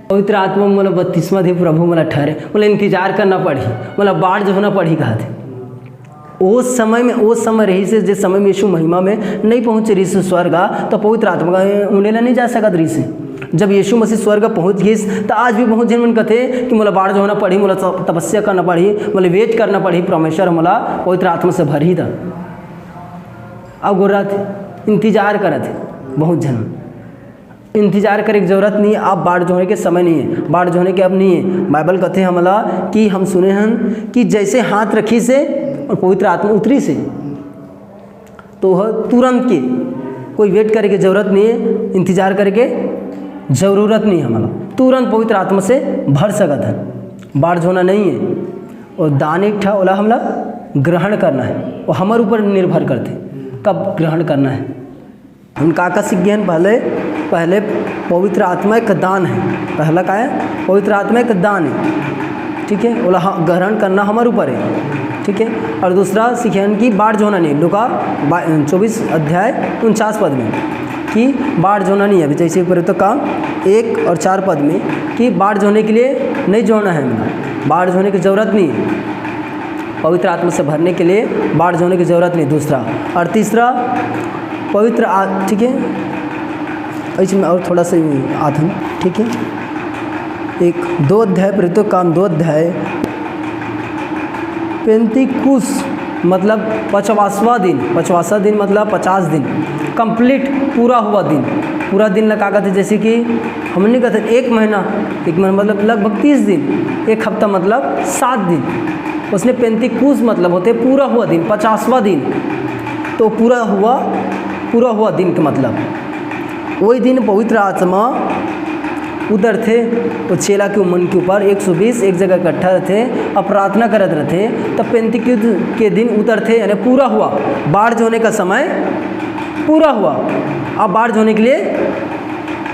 पवित्र आत्मा मतलब 32वां दिन प्रभु मला ठहरे, मतलब इंतजार करना पड़ी, मतलब बाढ़ जो होना पड़ी कहा थे उस समय में, उस समय रही से जिस समय में यीशु महिमा में नहीं पहुँचे रही से स्वर्ग, तो पवित्र आत्मा का उड़ेला नहीं जा सका रही से। जब यीशु मसीह स्वर्ग पहुँच गई तो आज भी बहुत जन कहते कि मतलब बाढ़ जो होना पड़ी, मतलब तपस्या करना पड़ी, मतलब वेट करना पड़ी, परमेश्वर मला पवित्र आत्मा से भर ही था। अब गुर्रा थे, इंतजार करे थे, बहुत जन इंतजार करे की जरूरत नहीं है। अब बाढ़ जो होने के समय नहीं है, बाढ़ जो होने के अब नहीं है। बाइबल कहते हैं हमला कि हम सुने हैं कि जैसे हाथ रखी से और पवित्र आत्मा उतरी से, तो वह तुरंत के, कोई वेट करे की जरूरत नहीं है, इंतजार करके ज़रूरत नहीं है। हमारा तुरंत पवित्र आत्मा से भर सकत है, बाढ़ जो होना नहीं है। और दान एक ठा ओला हमला ग्रहण करना है, वो हमारे ऊपर निर्भर करते कब ग्रहण करना है। उनका का ज्ञान पहले पवित्र आत्मा का दान है, पहला का है पवित्र आत्मा का दान है, ठीक है, बोला ग्रहण करना हमारे ऊपर है, ठीक है। और दूसरा सीखें कि बाढ़ जो होना नहीं, लूका 24 अध्याय 49 पद में कि बाढ़ जो होना नहीं है। जैसे पर तो काम 1 और 4 पद में कि बाढ़ जो होने के लिए नहीं जोड़ना है, बाढ़ जो होने की ज़रूरत नहीं है, पवित्र आत्मा से भरने के लिए बाढ़ जो होने की ज़रूरत नहीं। दूसरा और तीसरा पवित्र ठीक है, इसमें और थोड़ा सा आधन, ठीक है, 1-2 अध्याय प्रेरितों काम 2 अध्याय, पेंतिकुस मतलब 50वां दिन, 50वां दिन मतलब 50 दिन कंप्लीट पूरा हुआ दिन, पूरा दिन लगा कहते जैसे कि हमने कहते 1 महीना, 1 महीना मतलब लगभग 30 दिन, 1 हफ्ता मतलब 7 दिन, उसने पेंतिकुस मतलब होते पूरा हुआ दिन, 50वां दिन, तो पूरा हुआ दिन का मतलब वही दिन पवित्र आत्मा उतर थे, तो चेला के मन के ऊपर 120 एक जगह इकट्ठा रहते और प्रार्थना करते रहते, तब पेंतिकुस के दिन उतर थे, यानी पूरा हुआ, बाढ़ जो होने का समय पूरा हुआ। अब बाढ़ जो होने के लिए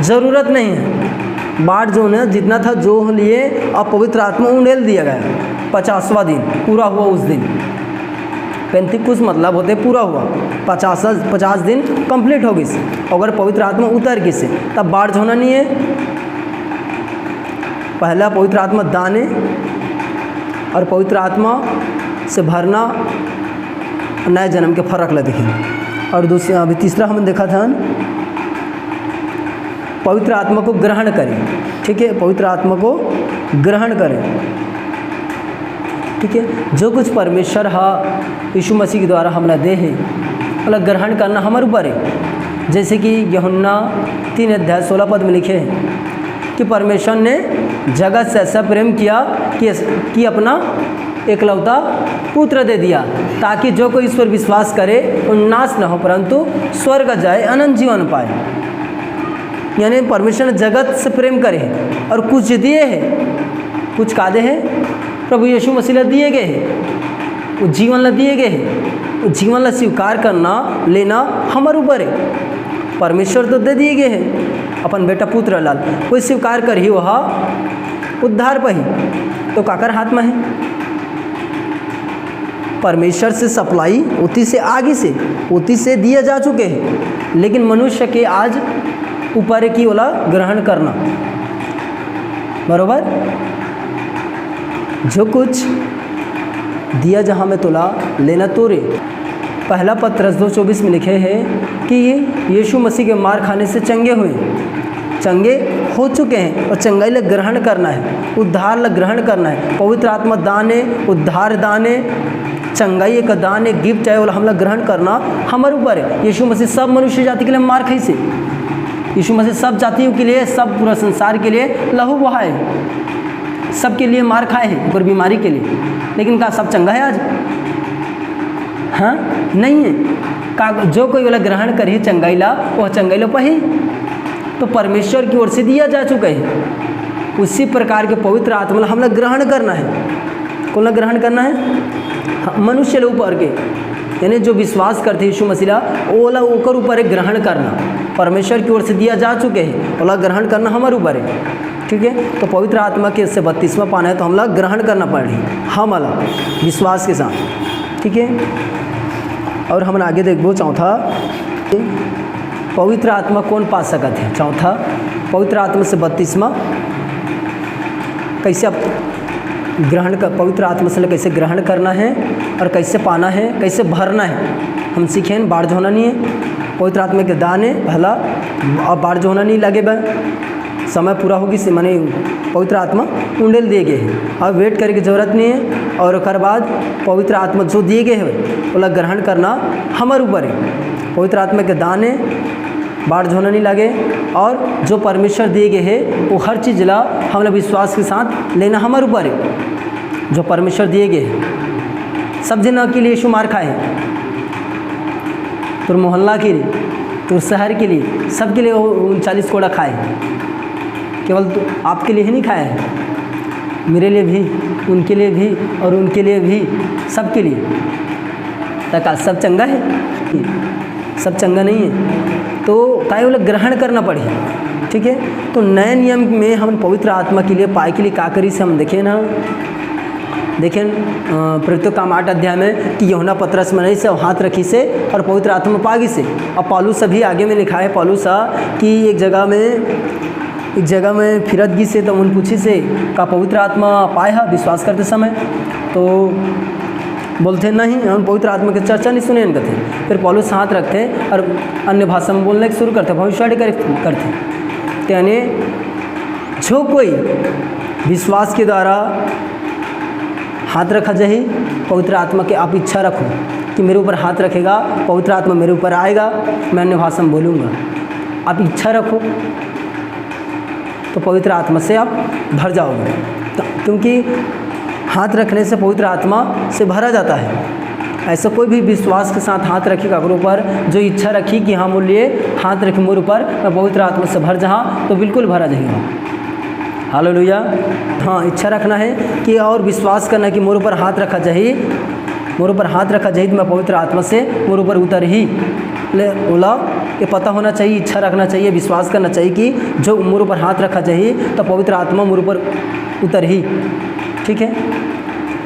ज़रूरत नहीं है, बाढ़ जो होने जितना था जो लिए अब पवित्र आत्मा उंडेल दिया गया। 50वां दिन पूरा हुआ उस दिन, पेंतिकुस मतलब होते पूरा हुआ, 50 दिन कंप्लीट हो गई। अगर पवित्र आत्मा उतर गई से तब बाढ़ होना नहीं है। पहला पवित्र आत्मा दाने और पवित्र आत्मा से भरना नए जन्म के फर्क ले देखें। और दूसरा अभी तीसरा हमने देखा था पवित्र आत्मा को ग्रहण करें, ठीक है, पवित्र आत्मा को ग्रहण करें, ठीक है। जो कुछ परमेश्वर यीशु मसीह के द्वारा हमने दे है, मतलब ग्रहण करना हमारे ऊपर है। जैसे कि यूहन्ना 3 अध्याय 16 पद में लिखे हैं कि परमेश्वर ने जगत से ऐसा प्रेम किया कि अपना एकलौता पुत्र दे दिया, ताकि जो कोई इस पर विश्वास करे वो नाश न हो परंतु स्वर्ग जाए, अनंत जीवन पाए। यानी परमेश्वर ने जगत से प्रेम करे और कुछ दिए हैं, कुछ कादे हैं प्रभु यीशु मसीह ला दिए गए हैं, वो जीवन ला दिए गए हैं, वो जीवन ला स्वीकार करना लेना हमारे ऊपर है। परमेश्वर तो दे दिए गए हैं अपन बेटा पुत्र लाल, कोई स्वीकार कर ही वह उद्धार पाही, तो काकर हाथ में है। परमेश्वर से सप्लाई उसी से आगे से उसी से दिए जा चुके हैं, लेकिन मनुष्य के आज ऊपर की वाला ग्रहण करना, बरोबर। जो कुछ दिया जहाँ में तोला लेना तोरे। पहला पत्रस 2:24 में लिखे हैं कि ये यीशु मसीह के मार खाने से चंगे हुए, चंगे हो चुके हैं और चंगाई ला ग्रहण करना है, उद्धार ला ग्रहण करना है। पवित्र आत्मा दान है, उद्धार दान है, चंगाई एक दान है, गिफ्ट है, वाला हमला ग्रहण करना हमारे ऊपर है। यीशु मसीह सब मनुष्य जाति के लिए मार खाई से, यीशु मसीह सब जातियों के लिए, सब पूरा संसार के लिए लहू बहाए, सबके लिए मार खाए हैं ऊपर बीमारी के लिए, लेकिन क्या सब चंगा है आज? हाँ नहीं है। का जो कोई वाला ग्रहण करिए चंगाई ला, वह चंगाई ला पही, तो परमेश्वर की ओर से दिया जा चुका है। उसी प्रकार के पवित्र आत्मा हमला ग्रहण करना है। कौन ला ग्रहण करना है? मनुष्य लोग ऊपर के, यानी जो विश्वास करते यीशु मसीह ओला ओकर ऊपर है ग्रहण करना, परमेश्वर की ओर से दिया जा चुके हैं, ओला ग्रहण करना हमारे ऊपर है, ठीक है। तो पवित्र आत्मा के से 32वां पाना है, तो हमला ग्रहण करना पड़े हम अला विश्वास के साथ, ठीक है। और हम आगे देखो चौथा पवित्र आत्मा कौन पा सकत है? चौथा, पवित्र आत्मा से बपतिस्मा कैसे आप ग्रहण कर, पवित्र आत्मा से कैसे ग्रहण करना है और कैसे पाना है, कैसे भरना है, हम सीखें। बाढ़ होना नहीं है, पवित्र आत्मा के दाने पहला, अब बाढ़ होना नहीं लगे बा, समय पूरा होगी से मैंने पवित्र आत्मा उंडेल दिए गए हैं, अब वेट करने की जरूरत नहीं है। और उसके बाद पवित्र आत्मा जो दिए गए हैं वो ग्रहण करना हमारे ऊपर है। पवित्र आत्मा के दाने बाढ़ होना नहीं लगे, और जो परमेश्वर दिए गए हैं वो हर चीज़ ला हम लोग विश्वास के साथ लेना हमारे ऊपर है। जो परमेश्वर दिए गए हैं सब जना के लिए यीशु मार खाए, तो मोहल्ला के लिए, तो शहर के लिए, सबके लिए 39 कोड़ा खाए। केवल तो आपके लिए ही नहीं खाया है, मेरे लिए भी, उनके लिए भी और उनके लिए भी, सबके लिए। तक सब चंगा है, सब चंगा नहीं है, तो काय वो ग्रहण करना पड़े, ठीक है। तो नए नियम में हम पवित्र आत्मा के लिए पाए के लिए का करी से हम देखें ना, देखें प्रत्युत काम 8 अध्याय में कि यूहन्ना पतरस में नहीं से हाथ रखी से और पवित्र आत्मा पागी से। अब पौलुस सभी आगे में लिखा है, पौलुस कि एक जगह में फिरत गी से तो उन पूछी से का पवित्र आत्मा पाए है विश्वास करते समय, तो बोलते नहीं, हम पवित्र आत्मा की चर्चा नहीं सुने इनका थे। फिर पौलुस हाथ रखते और अन्य भाषा में बोलने शुरू करते, भविष्यवाणी करते। यानी जो कोई विश्वास के द्वारा हाथ रखा जाए, पवित्र आत्मा के आप इच्छा रखो कि मेरे ऊपर हाथ रखेगा, पवित्र आत्मा मेरे ऊपर आएगा, मैं अन्य भाषा में बोलूँगा। आप इच्छा रखो तो पवित्र आत्मा से आप भर जाओगे, तो क्योंकि हाथ रखने से पवित्र आत्मा से भरा जाता है। ऐसा कोई भी विश्वास के साथ हाथ रखेगा अपने ऊपर, जो इच्छा रखी कि हाँ मुझे लिए हाथ रखे मेरे ऊपर, मैं पवित्र आत्मा से भर जहाँ, तो बिल्कुल भरा जाएगा। हालेलुया। हाँ, इच्छा रखना है कि और विश्वास करना कि मेरे ऊपर हाथ रखा चाहिए, मेरे ऊपर हाथ रखा चाहिए तो मैं पवित्र आत्मा से मेरे ऊपर उतर ही बोला। ये पता होना चाहिए, इच्छा रखना चाहिए, विश्वास करना चाहिए कि जो मेरे ऊपर हाथ रखा चाहिए तो पवित्र आत्मा मेरे ऊपर उतर ही, ठीक है।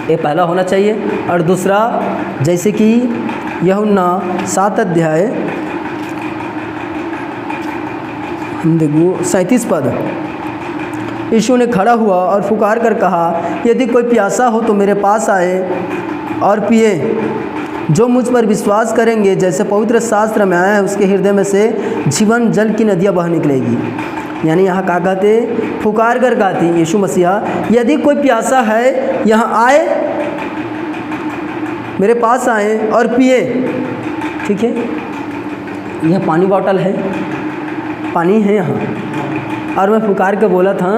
ये पहला होना चाहिए। और दूसरा, जैसे कि यूहन्ना 7 अध्याय हम देखो 37 पद, यीशु ने खड़ा हुआ और पुकार कर कहा, यदि कोई प्यासा हो तो मेरे पास आए और पिए। जो मुझ पर विश्वास करेंगे, जैसे पवित्र शास्त्र में आया है, उसके हृदय में से जीवन जल की नदियाँ बह निकलेगी। यानी यहाँ क्या कहते, पुकार कर कहती यीशु मसीहा, यदि कोई प्यासा है यहाँ आए, मेरे पास आए और पिए, ठीक है। यह पानी बॉटल है, पानी है यहाँ, और मैं पुकार के बोला था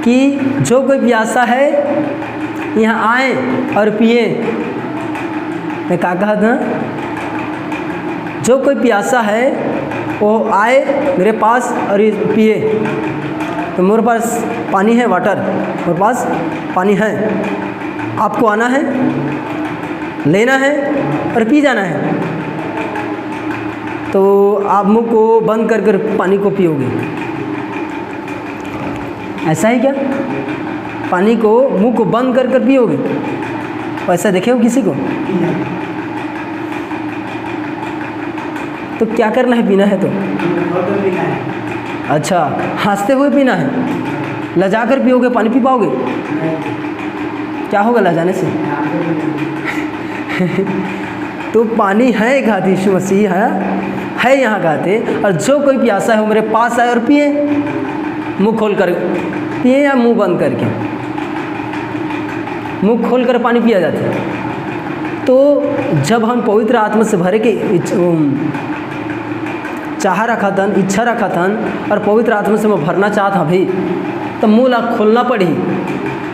कि जो कोई प्यासा है यहाँ आए और पिए। मैं क्या कहा था, जो कोई प्यासा है वो आए मेरे पास और ये पिए। तो मेरे पास पानी है, वाटर, मेरे पास पानी है, आपको आना है, लेना है और पी जाना है। तो आप मुंह को बंद कर कर पानी को पियोगे, ऐसा ही क्या? पानी को मुंह को बंद कर कर पियोगे? ऐसा देखे हो किसी को? तो क्या करना है, पीना है तो अच्छा, हंसते हुए पीना है, लजा कर पियोगे, पानी पी पाओगे? क्या होगा लजाने से? तो पानी है, गाते यीशु मसीह है यहाँ गाते, और जो कोई प्यासा है वो मेरे पास आए और पिए। मुंह खोल कर पिए या मुंह बंद करके? मुंह खोल कर पानी पिया जाता है। तो जब हम पवित्र आत्मा से भरे के चाह रखा था, इच्छा रखा था, और पवित्र आत्मा से मैं भरना चाहता भाई, तो मुँह खोलना पड़ी,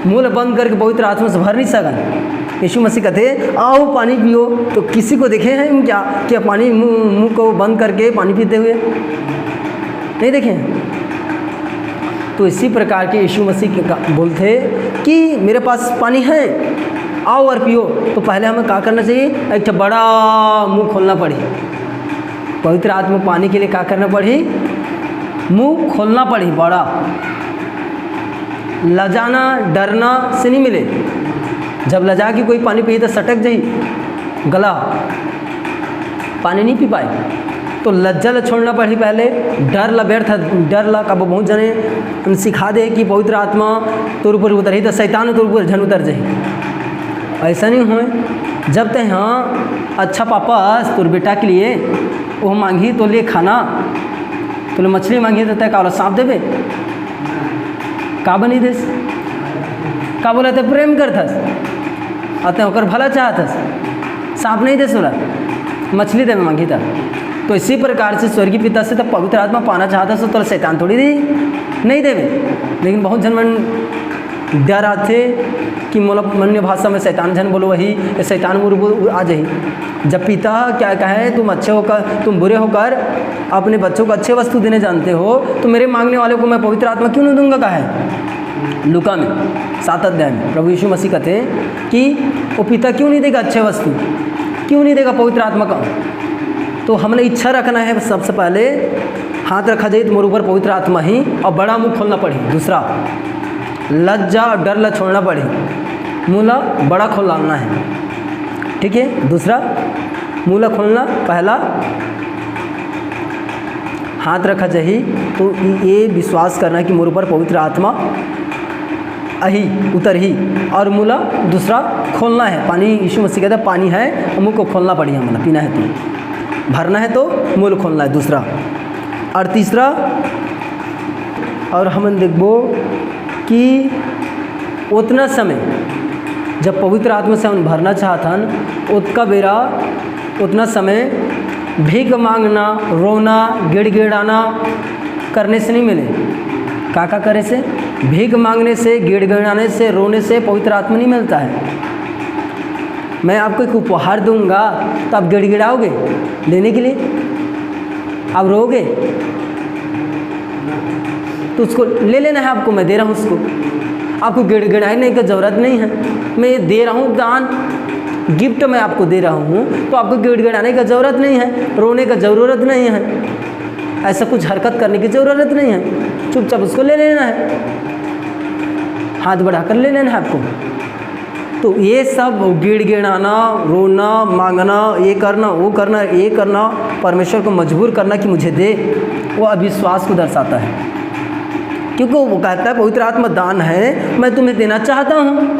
मुँह बंद करके पवित्र आत्मा से भर नहीं सका। यीशु मसीह कहते आओ पानी पियो, तो किसी को देखे हैं क्या पानी मुँह को बंद करके पानी पीते हुए? नहीं देखे। तो इसी प्रकार के यीशु मसीह बोलते कि मेरे पास पानी है, आओ और पियो। तो पहले हमें क्या करना चाहिए? एक बड़ा मुंह खोलना पड़ी। पवित्र आत्मा पानी के लिए क्या करना पड़ी? मुंह खोलना पड़ी बड़ा। लजाना डरना से नहीं मिले। जब लजा के कोई पानी पिए तो सटक जाई गला, पानी नहीं पी पाए। तो लज्जा ला छोड़ना पड़ी, पहले डर ला व्यर्थ, डर ला कब बहुत जने सिखा दे कि पवित्र आत्मा तोर ऊपर उतर ही तो शैतान तोर ऊपर झन उतर जाही। ऐसा नहीं हो। जब तक हाँ अच्छा पापा तोर बेटा के लिए वो मांगी तो ले खाना, तो मछली मांगी तो तय का सांप देवे का बनी देस, का बोला तो प्रेम करथस अतः होकर भला चाहतस, सांप नहीं दे सोला मछली देवे मांगी था। तो इसी प्रकार से स्वर्गीय पिता से तब पवित्र आत्मा पाना चाहता है तो शैतान थोड़ी दी नहीं देवे। लेकिन बहुत जन मन दे रहा थे कि मोला अन्य भाषा में शैतान जन बोलो वही शैतान मुर्ब आ जाही। जब पिता क्या कहे तुम अच्छे होकर तुम बुरे होकर अपने बच्चों को अच्छे वस्तु देने जानते हो तो मेरे मांगने वाले को मैं पवित्र आत्मा क्यों नहीं दूंगा। कहा है लूका में 7 अध्याय में प्रभु यीशु मसीह कहते हैं कि वो पिता क्यों नहीं देगा अच्छे वस्तु, क्यों नहीं देगा पवित्र आत्मा का। तो हमने इच्छा रखना है सबसे पहले हाथ रखा जाए तो मोर ऊपर पवित्र आत्मा ही, और बड़ा मुंह खोलना पड़े। दूसरा लज्जा और डर ला छोड़ना पड़े, मुँह बड़ा खोलना है, ठीक है। दूसरा मुँह खोलना, पहला हाथ रखा चाहिए तो ये विश्वास करना कि मोर ऊपर पवित्र आत्मा अही उतर ही, और मुँह दूसरा खोलना है। पानी यीशु मसीह कहता है पानी है मुँह को खोलना पड़ेगा, मतलब पीना है तो भरना है तो मुँह खोलना है दूसरा। और तीसरा और हम देखबो कि उतना समय जब पवित्र आत्मा से हम भरना चाहतन उतका बेरा उतना समय भीख मांगना, रोना, गिड़गिड़ाना करने से नहीं मिले। का करे से? भीख मांगने से, गिड़गिड़ाने से, रोने से पवित्र आत्मा नहीं मिलता है। मैं आपको एक उपहार दूंगा तो आप गिड़गिड़ाओगे लेने के लिए, आप रोगे तो उसको ले लेना है आपको, मैं दे रहा हूँ उसको, आपको गिड़गिड़ाने की ज़रूरत नहीं है। मैं ये दे रहा हूँ दान, गिफ्ट मैं आपको दे रहा हूँ तो आपको गिड़गिड़ाने की ज़रूरत नहीं है, रोने की ज़रूरत नहीं है, ऐसा कुछ हरकत करने की ज़रूरत नहीं है। चुपचाप उसको ले लेना है, हाथ बढ़ाकर ले लेना है आपको। तो ये सब गिड़गिड़ाना, रोना, मांगना, ये करना, वो करना, ये करना, परमेश्वर को मजबूर करना कि मुझे दे, वो अविश्वास को दर्शाता है। क्योंकि वो कहता है पवित्र आत्मा दान है, मैं तुम्हें देना चाहता हूँ।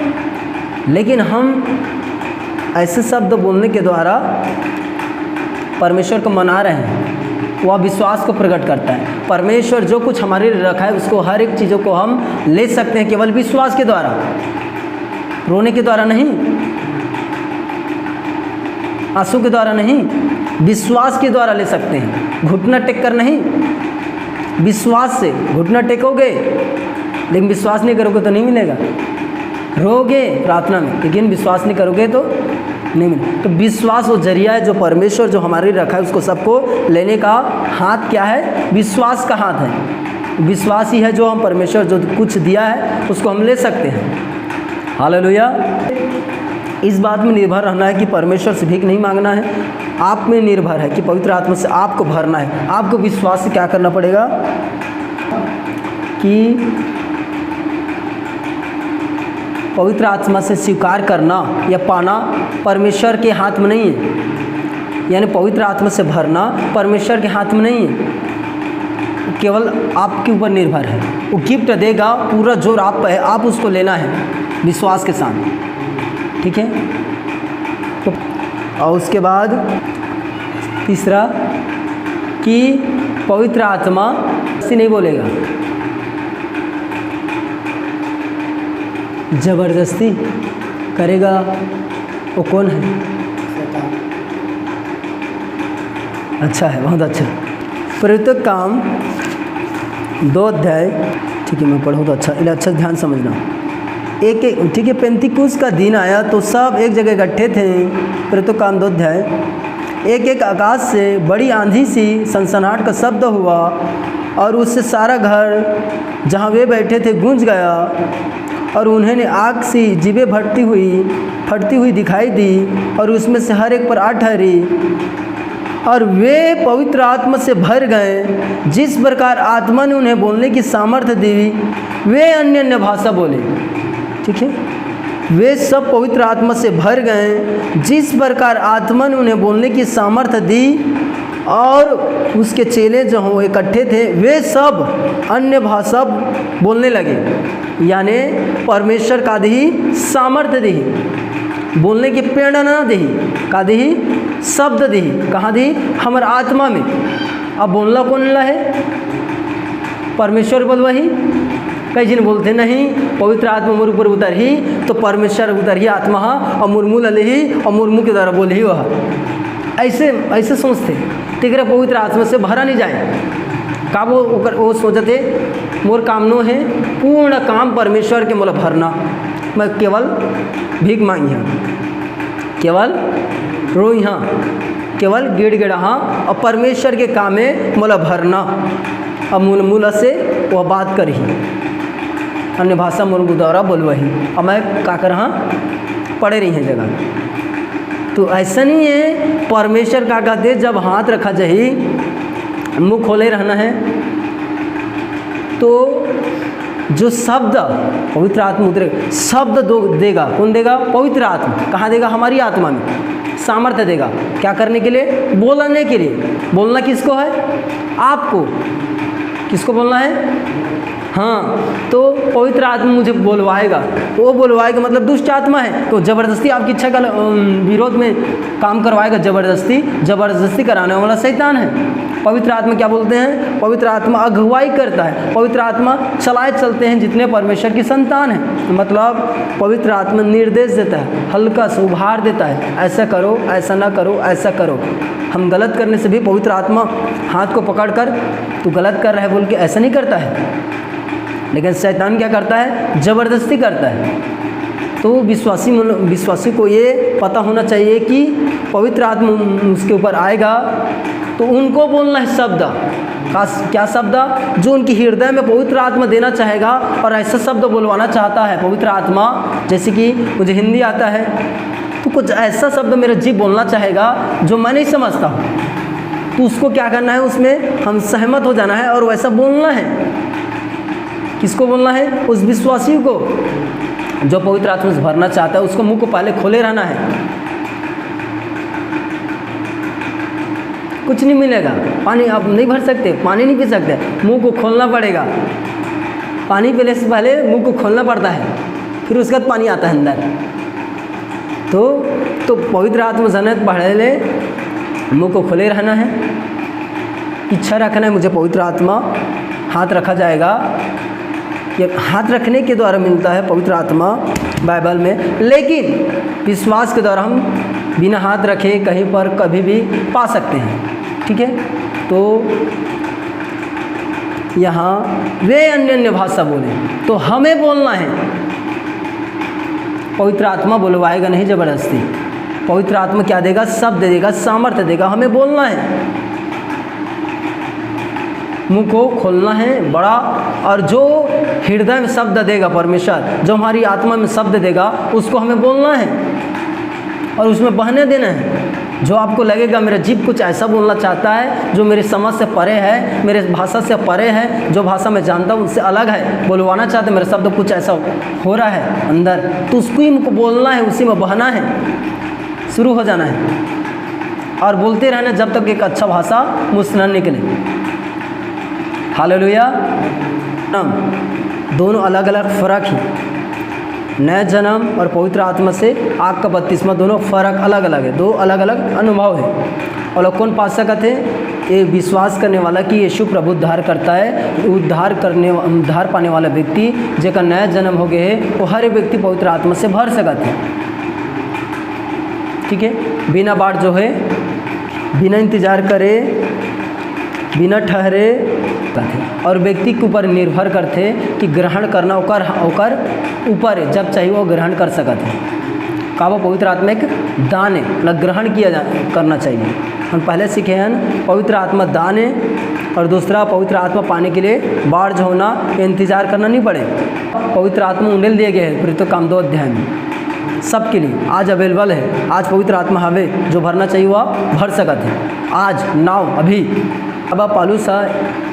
लेकिन हम ऐसे शब्द बोलने के द्वारा परमेश्वर को मना रहे हैं, वह विश्वास को प्रकट करता है। परमेश्वर जो कुछ हमारे लिए रखा है उसको, हर एक चीज़ों को हम ले सकते हैं केवल विश्वास के द्वारा, रोने के द्वारा नहीं, आंसू के द्वारा नहीं, विश्वास के द्वारा ले सकते हैं। घुटना टेक कर नहीं, विश्वास से घुटना टेकोगे लेकिन विश्वास नहीं करोगे तो नहीं मिलेगा। रोगे प्रार्थना में लेकिन विश्वास नहीं करोगे तो नहीं मिलेगा। तो विश्वास वो जरिया है जो परमेश्वर जो हमारे रखा है उसको सबको लेने का हाथ क्या है? विश्वास का हाथ है। विश्वास ही है जो हम परमेश्वर जो कुछ दिया है उसको हम ले सकते हैं। हालेलुया। इस बात में निर्भर रहना है कि परमेश्वर से भीख नहीं मांगना है, आप में निर्भर है कि पवित्र आत्मा से आपको भरना है। आपको विश्वास से क्या करना पड़ेगा कि पवित्र आत्मा से स्वीकार करना या पाना परमेश्वर के हाथ में नहीं है। यानी पवित्र आत्मा से भरना परमेश्वर के हाथ में नहीं है, केवल आपके ऊपर निर्भर है। वो गिफ्ट देगा, पूरा जोर आप पे है, आप उसको लेना है विश्वास के साथ, ठीक है। तो और उसके बाद तीसरा कि पवित्र आत्मा ऐसे नहीं बोलेगा, जबरदस्ती करेगा। वो कौन है? अच्छा है, बहुत अच्छा। प्रेरितों काम 2 अध्याय, ठीक है मैं पढ़ूँ तो अच्छा ध्यान समझना। एक ठीक है, पेंतिकुस का दिन आया तो सब एक जगह इकट्ठे थे। प्रेरितों काम 2 अध्याय। एक आकाश से बड़ी आंधी सी सनसनाहट का शब्द हुआ और उससे सारा घर जहाँ वे बैठे थे गूंज गया, और उन्हें आग सी जीभें फटती हुई दिखाई दी और उसमें से हर एक पर आ ठहरी, और वे पवित्र आत्मा से भर गए। जिस प्रकार आत्मा ने उन्हें बोलने की सामर्थ्य दी वे अन्य भाषा बोले। ठीक है, वे सब पवित्र आत्मा से भर गए जिस प्रकार आत्मा ने उन्हें बोलने की सामर्थ्य दी, और उसके चेले जो हों इकट्ठे थे, वे सब अन्य भाषा बोलने लगे। यानी परमेश्वर का दही सामर्थ्य दही, बोलने की प्रेरणा दही, का दही शब्द दही, कहाँ दही? हमारे आत्मा में। अब बोलना कौन ला है? परमेश्वर बोल वही। कई जन बोलते नहीं पवित्र आत्मा मोर ऊपर उतर ही, तो परमेश्वर उतर ही आत्मा और मुर्मू लले ही और मुर्मू के द्वारा बोल ही वह। ऐसे सोचते, ठीक है, पवित्र आत्मा से भरा नहीं जाए। का वो सोचते मोर काम नो है, पूर्ण काम परमेश्वर के मोला भरना। मैं केवल भीख मांगी हाँ, केवल रोई हाँ, केवल गिड़गिड़ा हाँ, और परमेश्वर के काम में मोला भरना। अब मूल से वह बात करी, अन्य भाषा मूल द्वारा बोल वही। अब मैं का कर हाँ पढ़े रही हैं जगह। तो ऐसा नहीं है, परमेश्वर का कहते जब हाथ रखा जाही, मुँह खोले रहना है, तो जो शब्द पवित्र आत्मा उतरे, शब्द देगा। कौन देगा? पवित्र आत्मा। कहाँ देगा? हमारी आत्मा में सामर्थ्य देगा। क्या करने के लिए? बोलने के लिए। बोलना किसको है? आपको। किसको बोलना है? हाँ, तो पवित्र आत्मा मुझे बोलवाएगा। तो वो बोलवाएगा मतलब दुष्ट आत्मा है, तो ज़बरदस्ती आपकी इच्छा का विरोध में काम करवाएगा। ज़बरदस्ती कराने वाला शैतान है। पवित्र आत्मा क्या बोलते हैं? पवित्र आत्मा अगुवाई करता है। पवित्र आत्मा चलाए चलते हैं जितने परमेश्वर की संतान है। मतलब पवित्र आत्मा निर्देश देता है, हल्का से उभार देता है, ऐसा करो, ऐसा ना करो, ऐसा करो। हम गलत करने से भी पवित्र आत्मा हाथ को पकड़कर तू गलत कर रहा है बोल के ऐसा नहीं करता है। लेकिन शैतान क्या करता है? ज़बरदस्ती करता है। तो विश्वासी को ये पता होना चाहिए कि पवित्र आत्मा उसके ऊपर आएगा तो उनको बोलना है शब्द। क्या शब्द? जो उनकी हृदय में पवित्र आत्मा देना चाहेगा और ऐसा शब्द बोलवाना चाहता है पवित्र आत्मा। जैसे कि मुझे हिंदी आता है, तो कुछ ऐसा शब्द मेरा जीव बोलना चाहेगा जो मैं नहीं समझता हूँ, तो उसको क्या करना है? उसमें हम सहमत हो जाना है और वैसा बोलना है। किसको बोलना है? उस विश्वासी को जो पवित्र आत्मा से भरना चाहता है। उसको मुंह को पहले खोले रहना है, कुछ नहीं मिलेगा। पानी आप नहीं भर सकते, पानी नहीं पी सकते, मुंह को खोलना पड़ेगा। पानी पीने से पहले मुंह को खोलना पड़ता है, फिर उसके बाद पानी आता है अंदर। तो पवित्र आत्मा जन्नत पढ़े ले, मुंह को खोले रहना है, इच्छा रखना है मुझे पवित्र आत्मा। हाथ रखा जाएगा, ये हाथ रखने के द्वारा मिलता है पवित्र आत्मा बाइबल में। लेकिन विश्वास के द्वारा हम बिना हाथ रखे कहीं पर कभी भी पा सकते हैं। ठीक है, तो यहाँ वे अन्य भाषा बोले तो हमें बोलना है। पवित्र आत्मा बुलवाएगा नहीं ज़बरदस्ती। पवित्र आत्मा क्या देगा? शब्द देगा, सामर्थ्य देगा। हमें बोलना है, मुंह को खोलना है बड़ा। और जो हृदय में शब्द देगा परमेश्वर, जो हमारी आत्मा में शब्द देगा, उसको हमें बोलना है और उसमें बहने देना है। जो आपको लगेगा मेरा जीव कुछ ऐसा बोलना चाहता है जो मेरी समझ से परे है, मेरे भाषा से परे है, जो भाषा मैं जानता हूँ उससे अलग है, बोलवाना चाहते हैं, मेरा शब्द कुछ ऐसा हो रहा है अंदर, तो उसको ही मुझको बोलना है, उसी में बहना है, शुरू हो जाना है और बोलते रहना जब तक एक अच्छा भाषा मुँह से न निकले। हालेलुया। दोनों अलग अलग फ़र्क ही, नया जन्म और पवित्र आत्मा से आग का बपतिस्मा, दोनों फ़र्क अलग अलग है, दो अलग अलग अनुभव है। और लोग कौन पा सकते हैं? ये विश्वास करने वाला कि यीशु प्रभु उद्धार करता है। उद्धार पाने वाला व्यक्ति जेका नया जन्म हो गए है, वो हर व्यक्ति पवित्र आत्मा से भर सकते हैं। ठीक है, बिना बाट जो है, बिना इंतजार करे, बिना ठहरे और व्यक्ति के ऊपर निर्भर करते कि ग्रहण करना ओकर ऊपर है, जब चाहिए वो ग्रहण कर सकते हैं। का वो पवित्र आत्मा एक दान है, मतलब ग्रहण करना चाहिए। हम पहले सीखे हैं पवित्र आत्मा दान है और दूसरा पवित्र आत्मा पाने के लिए बाढ़ जो होना, इंतजार करना नहीं पड़े। पवित्र आत्मा उन्हें दिए गए हैं प्रेरितों काम 2 अध्याय में, सबके लिए आज अवेलेबल है। आज पवित्र आत्मा हवे जो भरना चाहिए वह भर सकते हैं आज, नाव अभी। अब आप पालू सा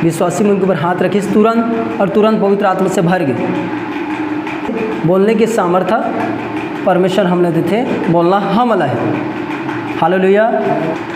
विश्वासी मुझ के ऊपर हाथ रखिए तुरंत पवित्र आत्मा से भर गए। बोलने के सामर्थ्य परमेश्वर हमने देते, बोलना हम अला है। हालेलुया।